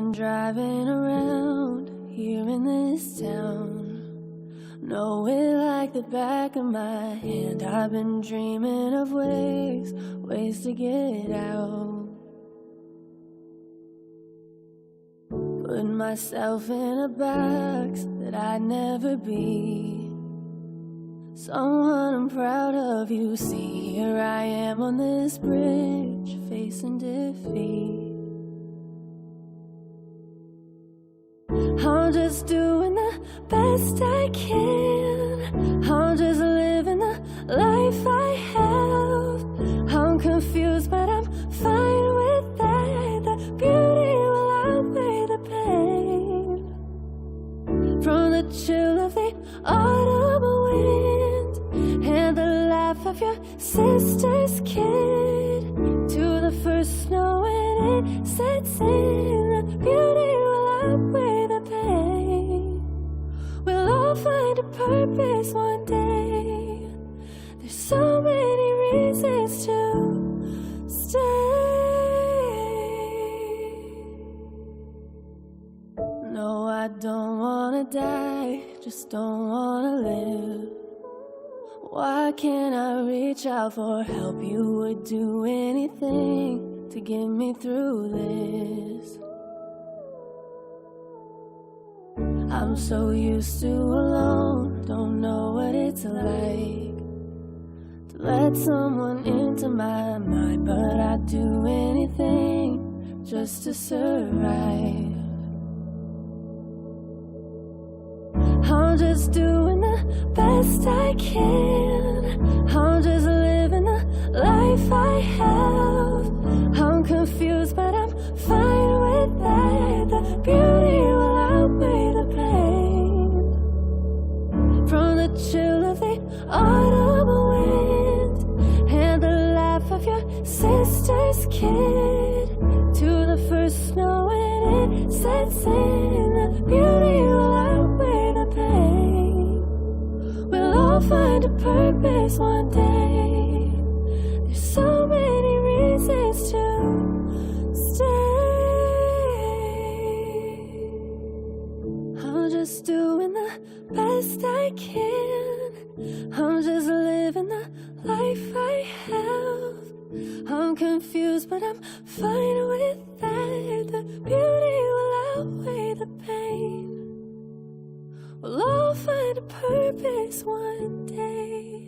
been driving around here in this town, know it like the back of my hand. I've been dreaming of ways to get out. Put myself in a box that I'd never be. Someone I'm proud of, you see. Here I am on this bridge, facing defeat. I'm just doing the best I can. I'm just living the life I have. I'm confused, but I'm fine with that. The beauty will outweigh the pain. From the chill of the autumn wind and the laugh of your sister's kid, to the first snow when it sets in, the beauty will outweigh the pain. We'll all find a purpose one day. There's so many reasons to stay. No, I don't wanna die, just don't wanna live. Why can't I reach out for help? You would do anything to get me through this. I'm so used to alone, don't know what it's like to let someone into my mind, but I'd do anything just to survive. I'm just doing the best I can. I'm just living the life I have. I'm confused, but I'm fine with that. The beauty will outweigh the pain. From the chill of the autumn wind and the laugh of your sister's kid, to the first snow when it sets in, the beauty will outweigh the pain. We'll all find a purpose one day. There's so many reasons to stay. I'm just doing the best I can. I'm just living the life I have. I'm confused, but I'm fine with that. The beauty will outweigh the pain. We'll all find a purpose one day.